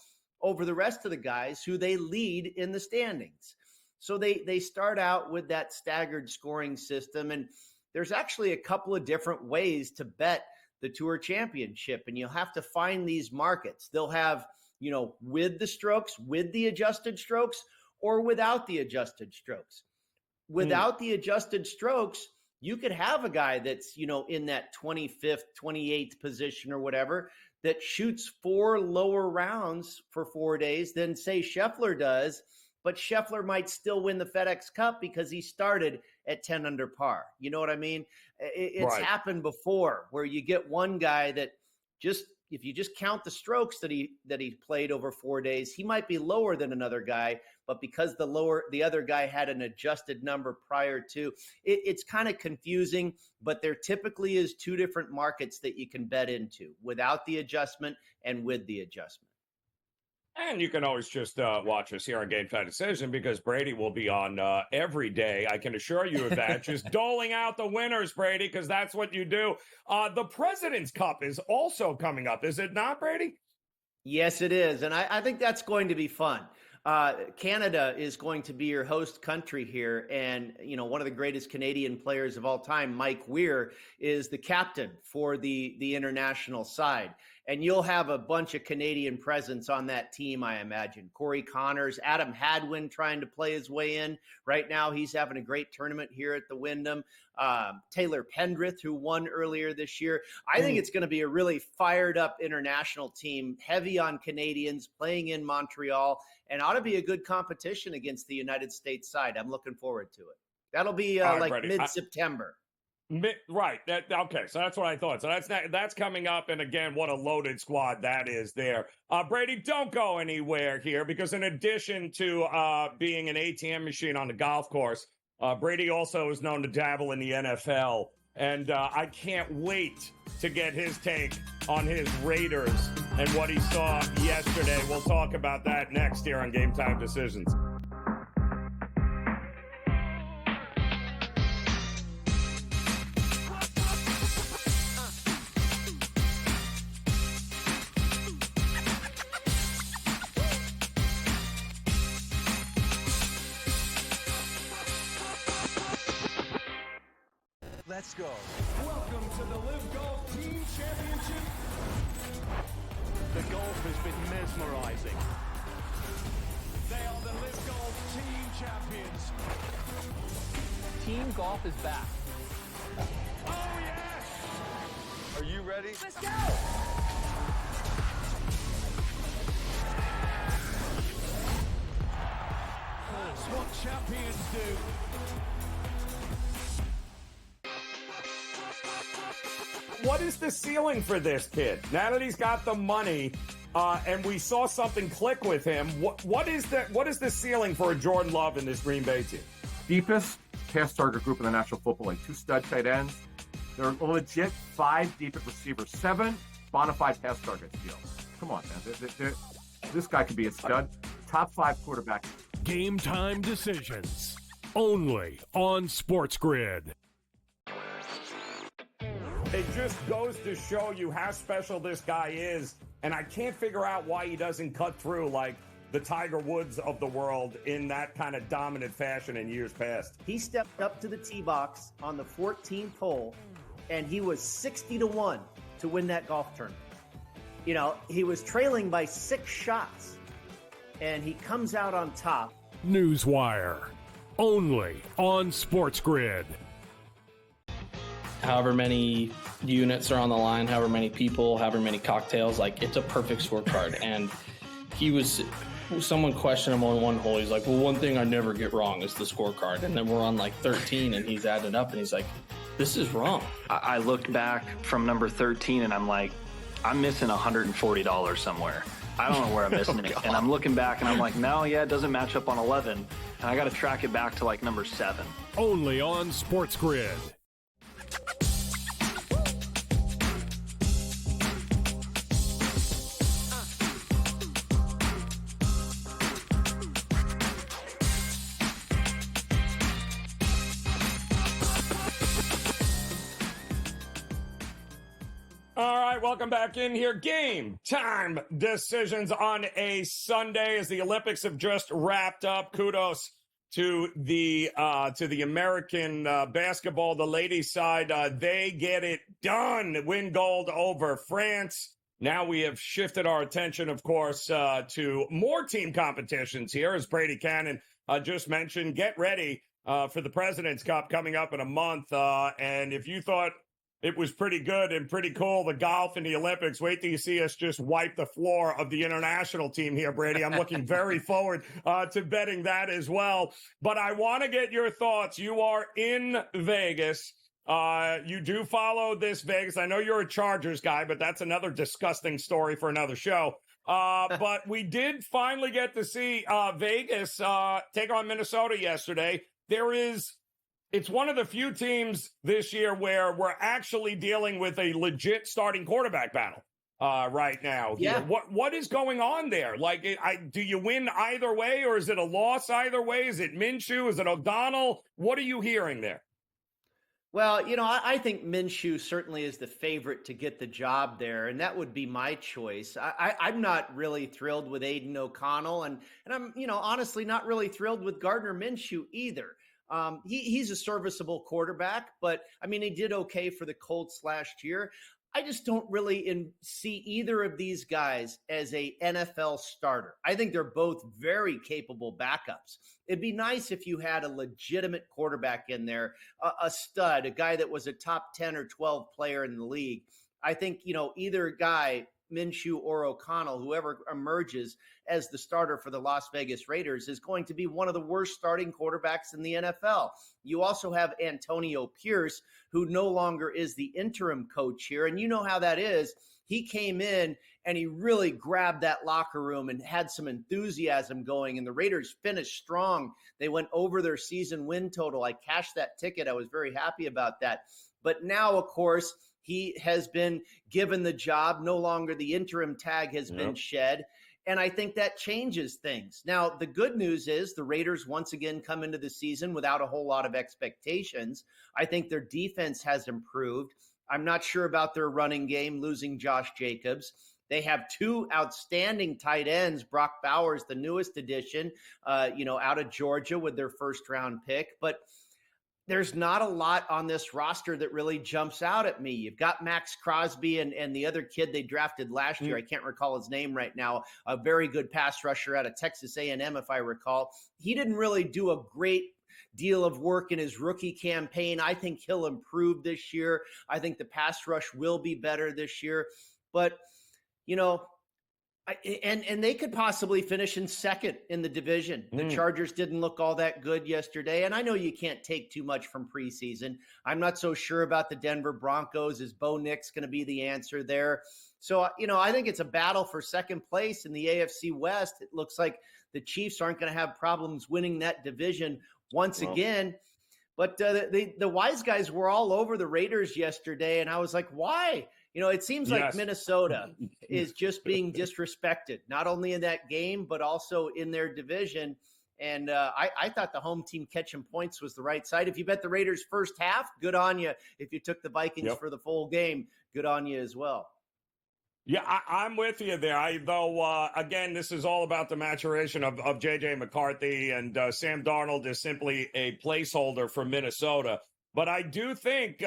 over the rest of the guys who they lead in the standings. So they start out with that staggered scoring system, and there's actually a couple of different ways to bet the Tour Championship, and you'll have to find these markets. They'll have with the strokes, with the adjusted strokes, or without the adjusted strokes. Without the adjusted strokes, you could have a guy that's, in that 25th, 28th position or whatever that shoots 4 lower rounds for 4 days than, say, Scheffler does. But Scheffler might still win the FedEx Cup because he started at 10 under par. You know what I mean? It's happened before where you get one guy that if you just count the strokes that he played over 4 days, he might be lower than another guy. But because the other guy had an adjusted number prior to, it's kind of confusing. But there typically is 2 different markets that you can bet into, without the adjustment and with the adjustment. And you can always just watch us here on Game Time Decision, because Brady will be on every day. I can assure you of that. Just doling out the winners, Brady, because that's what you do. The President's Cup is also coming up, is it not, Brady? Yes, it is. And I think that's going to be fun. Canada is going to be your host country here. And, one of the greatest Canadian players of all time, Mike Weir, is the captain for the international side. And you'll have a bunch of Canadian presence on that team, I imagine. Corey Connors, Adam Hadwin trying to play his way in. Right now, he's having a great tournament here at the Wyndham. Taylor Pendrith, who won earlier this year. I think it's going to be a really fired up international team, heavy on Canadians, playing in Montreal, and ought to be a good competition against the United States side. I'm looking forward to it. That'll be mid-September. Right. Okay. So that's what I thought. So that's coming up. And again, what a loaded squad that is there. Brady, don't go anywhere here, because in addition to being an ATM machine on the golf course, Brady also is known to dabble in the NFL. And I can't wait to get his take on his Raiders and what he saw yesterday. We'll talk about that next here on Game Time Decisions. Let's go. Welcome to the Live Golf Team Championship. The golf has been mesmerizing. They are the Live Golf Team Champions. Team golf is back. Oh, yes! Are you ready? Let's go! That's what champions do. What is the ceiling for this kid? Now that he's got the money, and we saw something click with him, what is the ceiling for a Jordan Love in this Green Bay team? Deepest pass target group in the National Football League, 2 stud tight ends. They're legit 5 deep at receivers, 7 bona fide pass targets. Come on, man. This guy could be a stud. Top 5 quarterback. Game Time Decisions, only on SportsGrid. It just goes to show you how special this guy is, and I can't figure out why he doesn't cut through like the Tiger Woods of the world in that kind of dominant fashion in years past. He stepped up to the tee box on the 14th hole, and he was 60-1 to win that golf tournament. He was trailing by 6 shots, and he comes out on top. Newswire, only on SportsGrid. However many units are on the line, however many people, however many cocktails, it's a perfect scorecard. And someone questioned him on one hole. He's like, well, one thing I never get wrong is the scorecard. And then we're on 13 and he's added up and he's like, this is wrong. I looked back from number 13 and I'm like, I'm missing $140 somewhere. I don't know where I'm missing it. And I'm looking back and I'm like, no, it doesn't match up on 11. And I got to track it back to number 7. Only on SportsGrid. All right, welcome back in here. Game Time Decisions on a Sunday as the Olympics have just wrapped up. Kudos to the American basketball, the ladies side. They get it done. Win gold over France. Now we have shifted our attention, of course, to more team competitions here, as Brady Kannon just mentioned. Get ready for the President's Cup coming up in a month. And if you thought it was pretty good and pretty cool, the golf and the Olympics, wait till you see us just wipe the floor of the international team here, Brady. I'm looking very forward to betting that as well. But I want to get your thoughts. You are in Vegas. You do follow this Vegas. I know you're a Chargers guy, but that's another disgusting story for another show. But we did finally get to see Vegas take on Minnesota yesterday. It's one of the few teams this year where we're actually dealing with a legit starting quarterback battle right now. Yeah. What is going on there? Like, do you win either way, or is it a loss either way? Is it Minshew? Is it O'Donnell? What are you hearing there? Well, I think Minshew certainly is the favorite to get the job there, and that would be my choice. I'm not really thrilled with Aiden O'Connell, and I'm, honestly not really thrilled with Gardner Minshew either. He's a serviceable quarterback, but I mean, he did okay for the Colts last year. I just don't really see either of these guys as a NFL starter. I think they're both very capable backups. It'd be nice if you had a legitimate quarterback in there, a stud, a guy that was a top 10 or 12 player in the league. I think, either guy, Minshew or O'Connell, whoever emerges as the starter for the Las Vegas Raiders, is going to be one of the worst starting quarterbacks in the NFL. You also have Antonio Pierce, who no longer is the interim coach here. And you know how that is. He came in and he really grabbed that locker room and had some enthusiasm going. And the Raiders finished strong. They went over their season win total. I cashed that ticket. I was very happy about that. But now, of course, he has been given the job. No longer the interim tag has been shed. And I think that changes things. Now, the good news is the Raiders once again come into the season without a whole lot of expectations. I think their defense has improved. I'm not sure about their running game, losing Josh Jacobs. They have two outstanding tight ends, Brock Bowers, the newest addition, out of Georgia with their first-round pick. But there's not a lot on this roster that really jumps out at me. You've got Max Crosby and the other kid they drafted last year. I can't recall his name right now. A very good pass rusher out of Texas A&M, if I recall. He didn't really do a great deal of work in his rookie campaign. I think he'll improve this year. I think the pass rush will be better this year. But, and they could possibly finish in second in the division. The Chargers didn't look all that good yesterday. And I know you can't take too much from preseason. I'm not so sure about the Denver Broncos. Is Bo Nix going to be the answer there? So, I think it's a battle for second place in the AFC West. It looks like the Chiefs aren't going to have problems winning that division once again. But the wise guys were all over the Raiders yesterday. And I was like, why? It seems like Minnesota is just being disrespected, not only in that game, but also in their division. And I thought the home team catching points was the right side. If you bet the Raiders first half, good on you. If you took the Vikings for the full game, good on you as well. Yeah, I'm with you there. Again, this is all about the maturation of J.J. McCarthy, and Sam Darnold is simply a placeholder for Minnesota. But I do think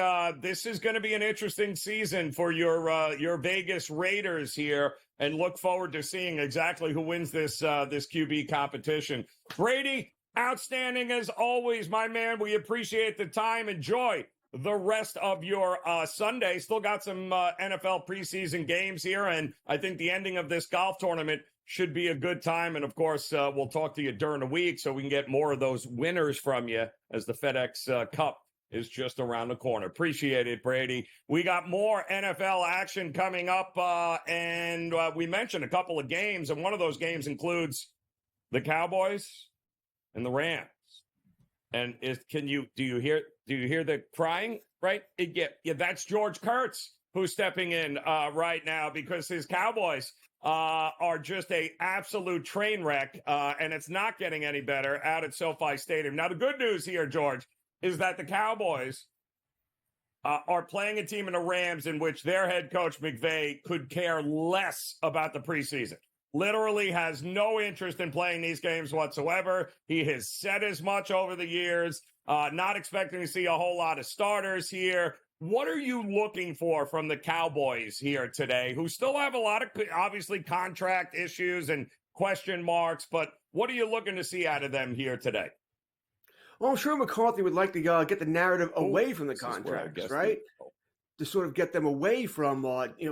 this is going to be an interesting season for your Vegas Raiders here, and look forward to seeing exactly who wins this QB competition. Brady, outstanding as always, my man. We appreciate the time. Enjoy the rest of your Sunday. Still got some NFL preseason games here, and I think the ending of this golf tournament should be a good time. And, of course, we'll talk to you during the week so we can get more of those winners from you as the FedEx Cup is just around the corner. Appreciate it, Brady. We got more NFL action coming up, and we mentioned a couple of games, and one of those games includes the Cowboys and the Rams. And do you hear the crying? Right? Yeah, that's George Kurtz who's stepping in right now, because his Cowboys are just a absolute train wreck, and it's not getting any better out at SoFi Stadium. Now, the good news here, George, is that the Cowboys are playing a team in the Rams in which their head coach, McVay, could care less about the preseason. Literally has no interest in playing these games whatsoever. He has said as much over the years, not expecting to see a whole lot of starters here. What are you looking for from the Cowboys here today, who still have a lot of, obviously, contract issues and question marks, but what are you looking to see out of them here today? Well, I'm sure McCarthy would like to get the narrative away from the contracts, right? To sort of get them away from,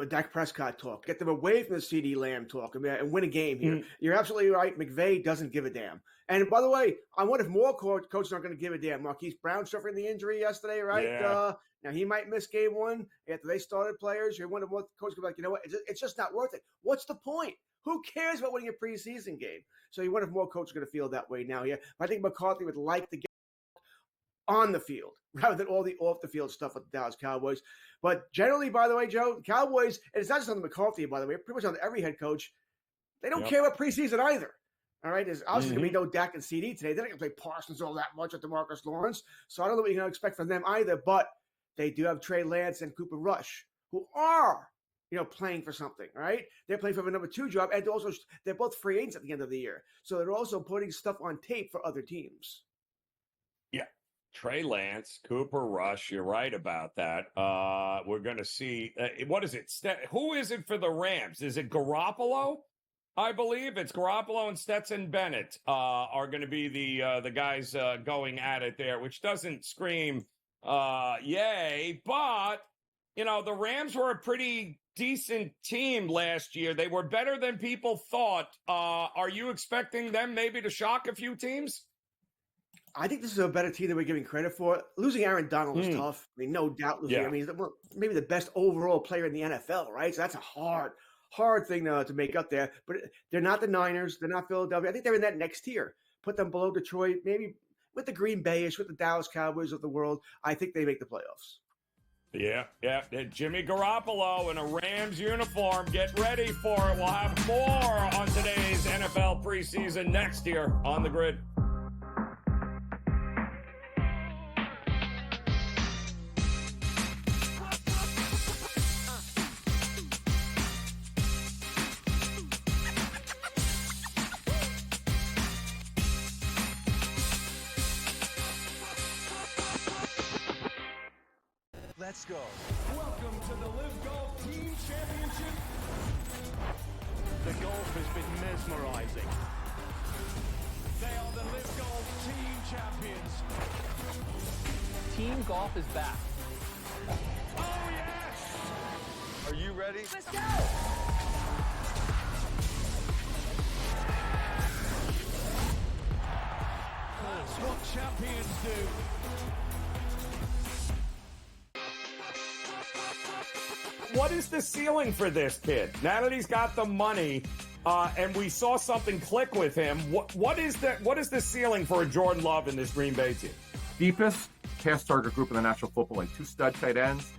Dak Prescott talk, get them away from the CeeDee Lamb talk, and win a game here. You're absolutely right. McVay doesn't give a damn. And by the way, I wonder if more coaches aren't going to give a damn. Marquise Brown suffering the injury yesterday, right? Yeah. Now, he might miss game one after they started players. You wonder what the coach could be like, you know what? It's just not worth it. What's the point? Who cares about winning a preseason game? So you wonder if more coaches are going to feel that way now. Yeah, I think McCarthy would like to get on the field rather than all the off the field stuff with the Dallas Cowboys. But generally, by the way, Joe, Cowboys, and it's not just on the McCarthy, by the way, pretty much on every head coach, they don't care about preseason either. All right, there's obviously going to be no Dak and CD today. They're not going to play Parsons all that much with DeMarcus Lawrence. So I don't know what you're going to expect from them either. But they do have Trey Lance and Cooper Rush, who are, playing for something, right? They're playing for a number 2 job, and also they're both free agents at the end of the year. So they're also putting stuff on tape for other teams. Yeah. Trey Lance, Cooper Rush, you're right about that. We're going to see, what is it? Who is it for the Rams? Is it Garoppolo? I believe it's Garoppolo and Stetson Bennett are going to be the guys going at it there, which doesn't scream yay. But, the Rams were a pretty decent team last year. They were better than people thought. Are you expecting them maybe to shock a few teams? I think this is a better team than we're giving credit for. Losing Aaron Donald was tough. I mean, no doubt losing. Yeah. I mean, he's maybe the best overall player in the NFL, right? So that's a hard thing to make up there. But they're not the Niners. They're not Philadelphia. I think they're in that next tier. Put them below Detroit, maybe with the Green Bay-ish, with the Dallas Cowboys of the world. I think they make the playoffs. Yeah. Jimmy Garoppolo in a Rams uniform. Get ready for it. We'll have more on today's NFL preseason next year on the Grid. Let's go. Welcome to the Live Golf Team Championship. The golf has been mesmerizing. They are the Live Golf Team champions. Team golf is back. Oh, yes! Are you ready? Let's go! That's what champions do. What is the ceiling for this kid? Now that he's got the money, and we saw something click with him, what is the ceiling for a Jordan Love in this Green Bay team? Deepest pass target group in the National Football League. 2 stud tight ends.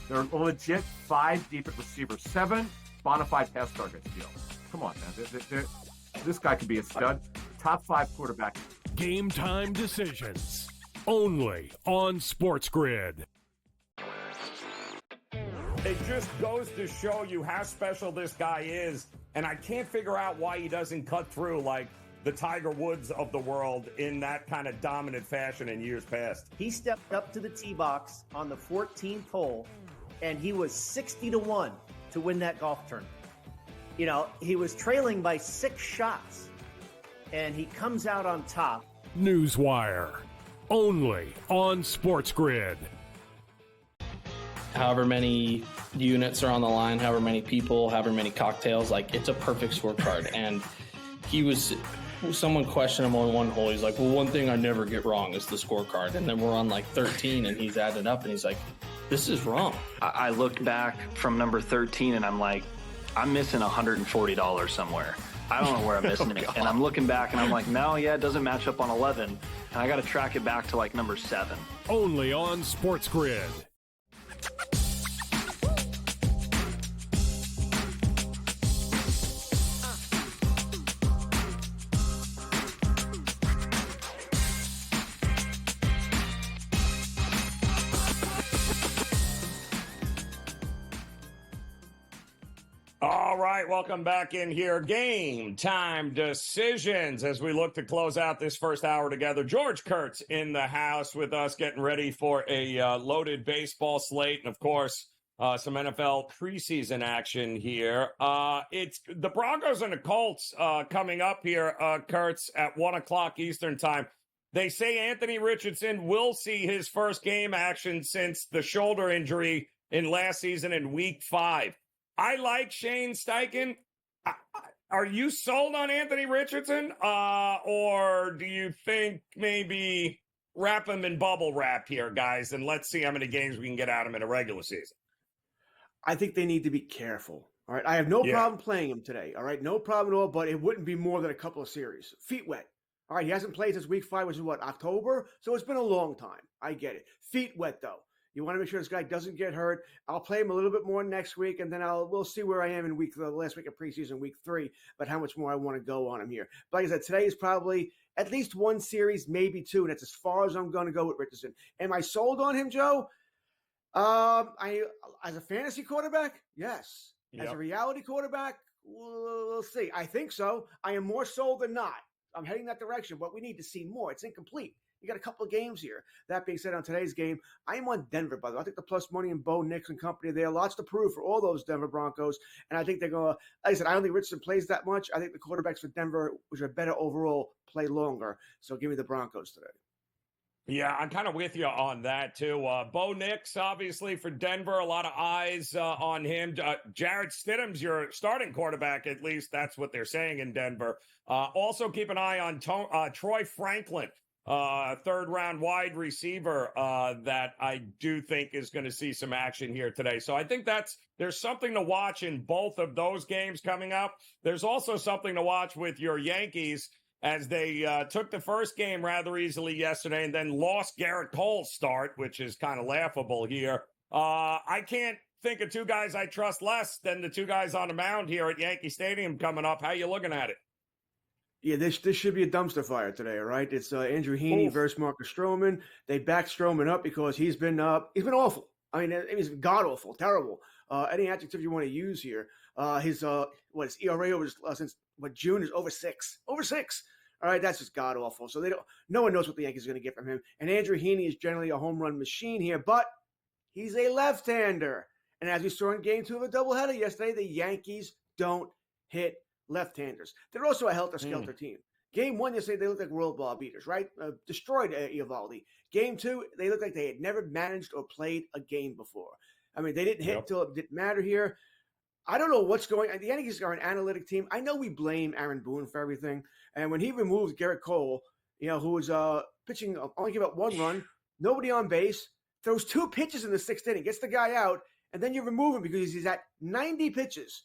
They're legit 5 deep at receiver. 7 bona fide pass targets. Come on, man. This guy could be a stud. Top 5 quarterback. Game time decisions. Only on SportsGrid. It just goes to show you how special this guy is, and I can't figure out why he doesn't cut through like the Tiger Woods of the world in that kind of dominant fashion in years past. He stepped up to the tee box on the 14th hole, and he was 60-1 to win that golf tournament. He was trailing by 6 shots, and he comes out on top. Newswire. Only on SportsGrid. However many units are on the line, however many people, however many cocktails, it's a perfect scorecard. And someone questioned him on one hole. He's like, well, one thing I never get wrong is the scorecard. And then we're on 13 and he's added up and he's like, this is wrong. I looked back from number 13 and I'm like, I'm missing $140 somewhere. I don't know where I'm missing it. And I'm looking back and I'm like, no, it doesn't match up on 11. And I got to track it back to number 7. Only on SportsGrid. All right, welcome back in here. Game time decisions as we look to close out this first hour together. George Kurtz in the house with us, getting ready for a loaded baseball slate, and of course, some NFL preseason action here. It's the Broncos and the Colts coming up here, Kurtz, at 1 o'clock Eastern time. They say Anthony Richardson will see his first game action since the shoulder injury in last season in Week 5. I like Shane Steichen. Are you sold on Anthony Richardson? Or do you think maybe wrap him in bubble wrap here, guys, and let's see how many games we can get out of him in a regular season? I think they need to be careful. All right. I have no problem playing him today. All right. No problem at all, but it wouldn't be more than a couple of series. Feet wet. All right. He hasn't played since Week 5, which is what, October? So it's been a long time. I get it. Feet wet, though. You want to make sure this guy doesn't get hurt. I'll play him a little bit more next week, and then we'll see where I am in the last week of preseason, Week 3, but how much more I want to go on him here. But like I said, today is probably at least one series, maybe two, and that's as far as I'm going to go with Richardson. Am I sold on him, Joe? As a fantasy quarterback, yes. As a reality quarterback, we'll see. I think so. I am more sold than not. I'm heading that direction, but we need to see more. It's incomplete. You got a couple of games here. That being said, on today's game, I am on Denver, by the way. I think the plus money and Bo Nix and company there. Lots to prove for all those Denver Broncos. And I think they're going to, like I said, I don't think Richardson plays that much. I think the quarterbacks for Denver, which are better overall, play longer. So give me the Broncos today. Yeah, I'm kind of with you on that, too. Bo Nix, obviously, for Denver, a lot of eyes on him. Jarrett Stidham's your starting quarterback, at least. That's what they're saying in Denver. Also, keep an eye on Troy Franklin. Third-round wide receiver that I do think is going to see some action here today. So I think there's something to watch in both of those games coming up. There's also something to watch with your Yankees as they took the first game rather easily yesterday and then lost Garrett Cole's start, which is kind of laughable here. I can't think of two guys I trust less than the two guys on the mound here at Yankee Stadium coming up. How you looking at it? Yeah, this should be a dumpster fire today, all right? It's Andrew Heaney versus Marcus Stroman. They backed Stroman up because he's been awful. I mean, he's god-awful, terrible. Any adjective you want to use here. His ERA over since June is over 6. Over 6. All right, that's just god-awful. So no one knows what the Yankees are going to get from him. And Andrew Heaney is generally a home run machine here, but he's a left-hander. And as we saw in Game 2 of a doubleheader yesterday, the Yankees don't hit left-handers. They're also a helter-skelter team. Game 1, yesterday, they looked like world ball beaters, right? Destroyed Eovaldi. Game 2, they looked like they had never managed or played a game before. I mean, they didn't hit until it didn't matter here. I don't know what's going on. The Yankees are an analytic team. I know we blame Aaron Boone for everything. And when he removed Garrett Cole, who was pitching, only gave up 1 run, nobody on base, throws 2 pitches in the 6th inning, gets the guy out, and then you remove him because he's at 90 pitches.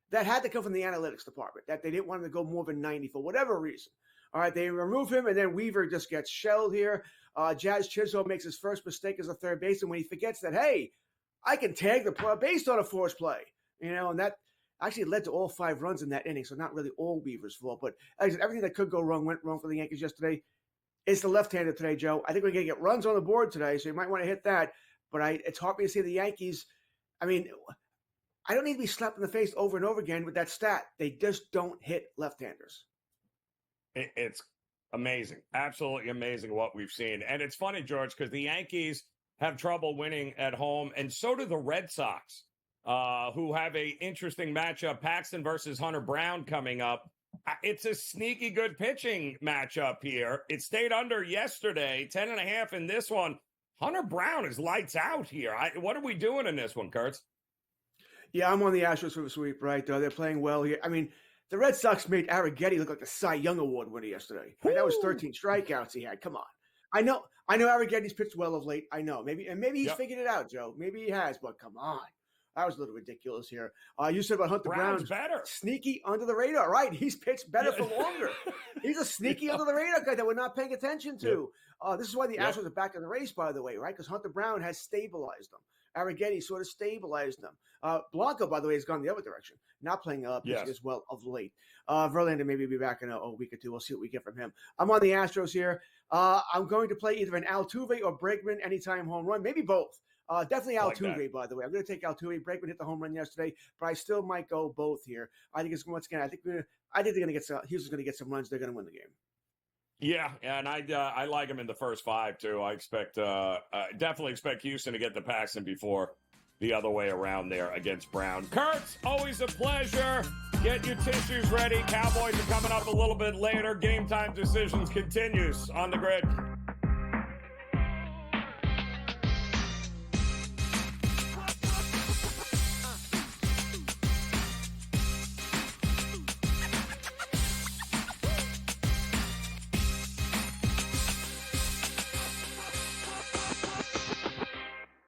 That had to come from the analytics department, that they didn't want him to go more than 90 for whatever reason. All right, they remove him, and then Weaver just gets shelled here. Jazz Chisholm makes his first mistake as a third baseman when he forgets that, hey, I can tag the base on a force play. And that actually led to all 5 runs in that inning, so not really all Weaver's fault. But like I said, everything that could go wrong went wrong for the Yankees yesterday. It's the left-hander today, Joe. I think we're going to get runs on the board today, so you might want to hit that. But it's hard for me to see the Yankees. I mean, I don't need to be slapped in the face over and over again with that stat. They just don't hit left-handers. It's amazing. Absolutely amazing what we've seen. And it's funny, George, because the Yankees have trouble winning at home, and so do the Red Sox, who have a interesting matchup, Paxton versus Hunter Brown coming up. It's a sneaky good pitching matchup here. It stayed under yesterday, 10.5 in this one. Hunter Brown is lights out here. What are we doing in this one, Kurtz? Yeah, I'm on the Astros for the sweep, right? They're playing well here. I mean, the Red Sox made Arrighetti look like the Cy Young Award winner yesterday. Right? That was 13 strikeouts he had. Come on. I know Arrighetti's pitched well of late. I know. Maybe he's figured it out, Joe. Maybe he has, but come on. That was a little ridiculous here. You said about Hunter Brown's better. Sneaky under the radar. Right. He's pitched better for longer. He's a sneaky under the radar guy that we're not paying attention to. This is why the Astros are back in the race, by the way, right? Because Hunter Brown has stabilized them. Arrighetti sort of stabilized them. Blanco, by the way, has gone the other direction, not playing pitching as well of late. Verlander maybe be back in a week or two. We'll see what we get from him. I'm on the Astros here. I'm going to play either an Altuve or Bregman anytime home run, maybe both. Definitely Altuve, by the way. I'm going to take Altuve. Bregman hit the home run yesterday, but I still might go both here. I think it's once again. I think they're going to get some. Houston's going to get some runs. They're going to win the game. Yeah, and I like him in the first 5 too. I definitely expect Houston to get the Paxton before the other way around there against Brown. Kurtz, always a pleasure. Get your tissues ready. Cowboys are coming up a little bit later. Game time decisions continues on the grid.